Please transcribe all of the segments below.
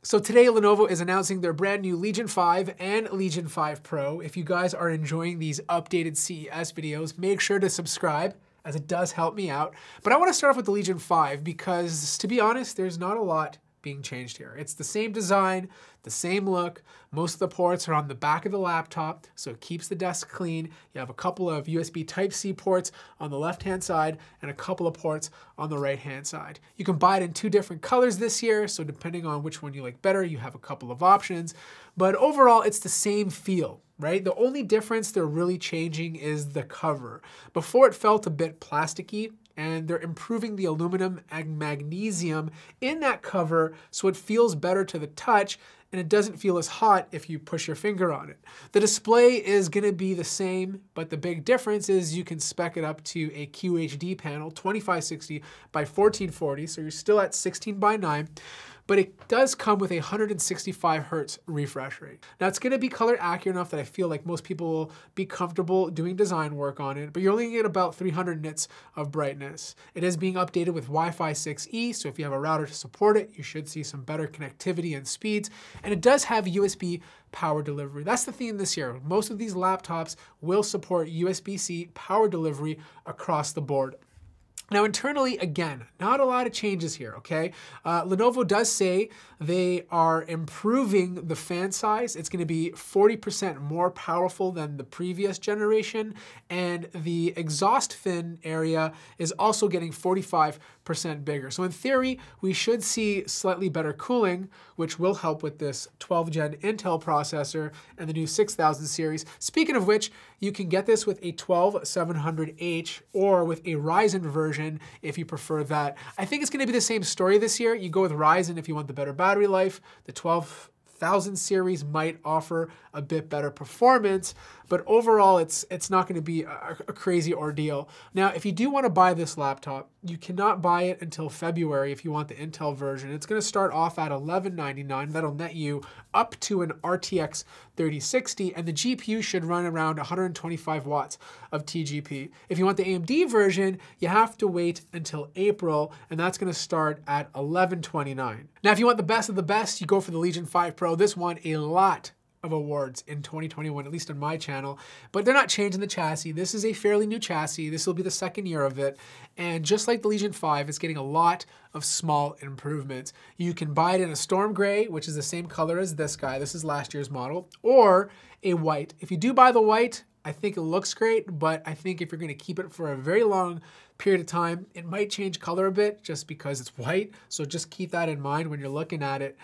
So today Lenovo is announcing their brand new Legion 5 and Legion 5 Pro. If you guys are enjoying these updated CES videos, make sure to subscribe, as it does help me out. But I want to start off with the Legion 5 because, to be honest, there's not a lot being changed here. It's the same design, the same look. Most of the ports are on the back of the laptop, so it keeps the desk clean. You have a couple of USB Type-C ports on the left-hand side and a couple of ports on the right-hand side. You can buy it in 2 different colors this year, so depending on which one you like better, you have a couple of options. But overall, it's the same feel, right? The only difference they're really changing is the cover. Before, it felt a bit plasticky, and they're improving the aluminum and magnesium in that cover so it feels better to the touch and it doesn't feel as hot if you push your finger on it. The display is gonna be the same, but the big difference is you can spec it up to a QHD panel, 2560 by 1440, so you're still at 16 by 9. But it does come with a 165 Hertz refresh rate. Now it's gonna be color accurate enough that I feel like most people will be comfortable doing design work on it, but you're only gonna get about 300 nits of brightness. It is being updated with Wi-Fi 6E, so if you have a router to support it, you should see some better connectivity and speeds. And it does have USB power delivery. That's the theme this year. Most of these laptops will support USB-C power delivery across the board. Now internally, again, not a lot of changes here, okay? Lenovo does say they are improving the fan size. It's gonna be 40% more powerful than the previous generation, and the exhaust fin area is also getting 45% bigger. So in theory, we should see slightly better cooling, which will help with this 12th gen Intel processor and the new 6000 series. Speaking of which, you can get this with a 12700H or with a Ryzen version if you prefer that. I think it's gonna be the same story this year. You go with Ryzen if you want the better battery life. The 12000 series might offer a bit better performance, but overall it's not gonna be a crazy ordeal. Now, if you do wanna buy this laptop, you cannot buy it until February if you want the Intel version. It's gonna start off at $1199. That'll net you up to an RTX 3060, and the GPU should run around 125 watts of TGP. If you want the AMD version, you have to wait until April, and that's gonna start at $1129. Now, if you want the best of the best, you go for the Legion 5 Pro. This won a lot of awards in 2021, at least on my channel, but they're not changing the chassis. This is a fairly new chassis. This will be the 2nd year of it. And just like the Legion 5, it's getting a lot of small improvements. You can buy it in a storm gray, which is the same color as this guy. This is last year's model, or a white. If you do buy the white, I think it looks great, but I think if you're gonna keep it for a very long period of time, it might change color a bit just because it's white. So just keep that in mind when you're looking at it.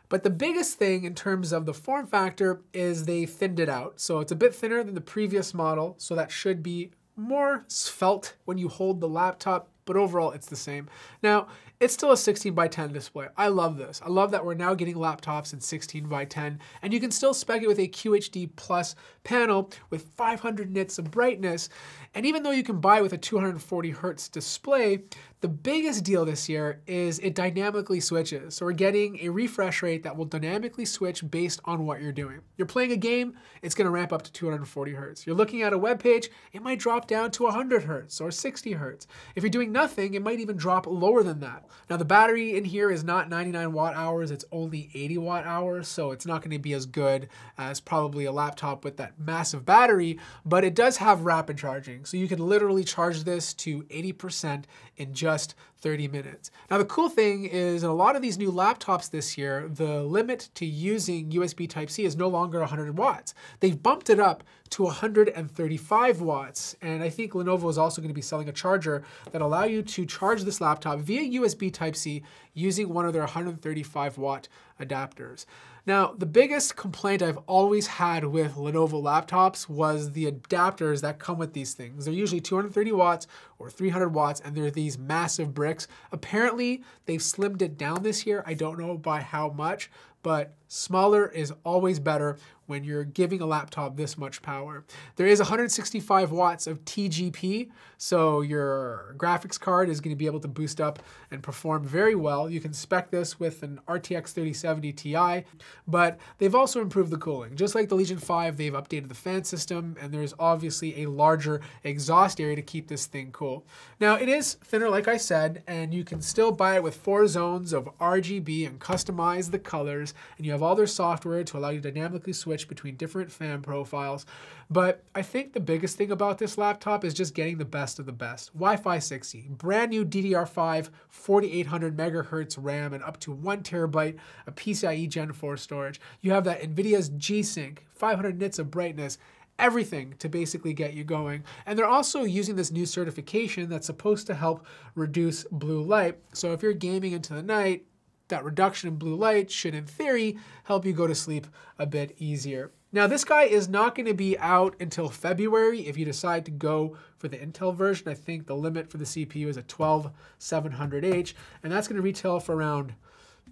But the biggest thing in terms of the form factor is they thinned it out. So it's a bit thinner than the previous model, so that should be more felt when you hold the laptop, but overall it's the same. Now, it's still a 16 by 10 display. I love this. I love that we're now getting laptops in 16 by 10, and you can still spec it with a QHD Plus panel with 500 nits of brightness. And even though you can buy it with a 240 Hertz display, the biggest deal this year is it dynamically switches. So we're getting a refresh rate that will dynamically switch based on what you're doing. You're playing a game, it's gonna ramp up to 240 Hertz. You're looking at a web page, it might drop down to 100 Hertz or 60 Hertz. If you're doing nothing, it might even drop lower than that. Now the battery in here is not 99 watt hours, it's only 80 watt hours, so it's not gonna be as good as probably a laptop with that massive battery, but it does have rapid charging. So you can literally charge this to 80% in just 30 minutes. Now the cool thing is in a lot of these new laptops this year, the limit to using USB Type-C is no longer 100 watts. They've bumped it up to 135 watts. And I think Lenovo is also going to be selling a charger that allow you to charge this laptop via USB Type-C using one of their 135 watt adapters. Now, the biggest complaint I've always had with Lenovo laptops was the adapters that come with these things. They're usually 230 watts or 300 watts, and they're these massive bricks. Apparently, they've slimmed it down this year. I don't know by how much, but smaller is always better when you're giving a laptop this much power. There is 165 watts of TGP, so your graphics card is going to be able to boost up and perform very well. You can spec this with an RTX 3070 Ti, but they've also improved the cooling. Just like the Legion 5, they've updated the fan system, and there's obviously a larger exhaust area to keep this thing cool. Now, it is thinner, like I said, and you can still buy it with 4 zones of RGB and customize the colors, and you have all their software to allow you to dynamically switch between different fan profiles. But I think the biggest thing about this laptop is just getting the best of the best. Wi-Fi 6E, brand new DDR5, 4800 megahertz RAM, and up to 1 terabyte of PCIe Gen 4 storage. You have that NVIDIA's G-Sync, 500 nits of brightness, everything to basically get you going. And they're also using this new certification that's supposed to help reduce blue light. So if you're gaming into the night, that reduction in blue light should, in theory, help you go to sleep a bit easier. Now, this guy is not going to be out until February if you decide to go for the Intel version. I think the limit for the CPU is a 12700H, and that's going to retail for around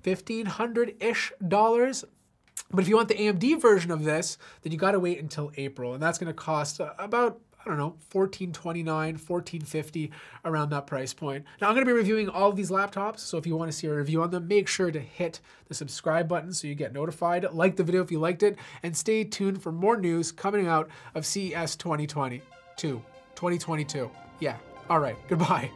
$1,500-ish. But if you want the AMD version of this, then you got to wait until April, and that's going to cost about, I don't know, $1,429, $1,450, around that price point. Now, I'm going to be reviewing all of these laptops, so if you want to see a review on them, make sure to hit the subscribe button so you get notified. Like the video if you liked it, and stay tuned for more news coming out of CES 2022. Yeah, all right, goodbye.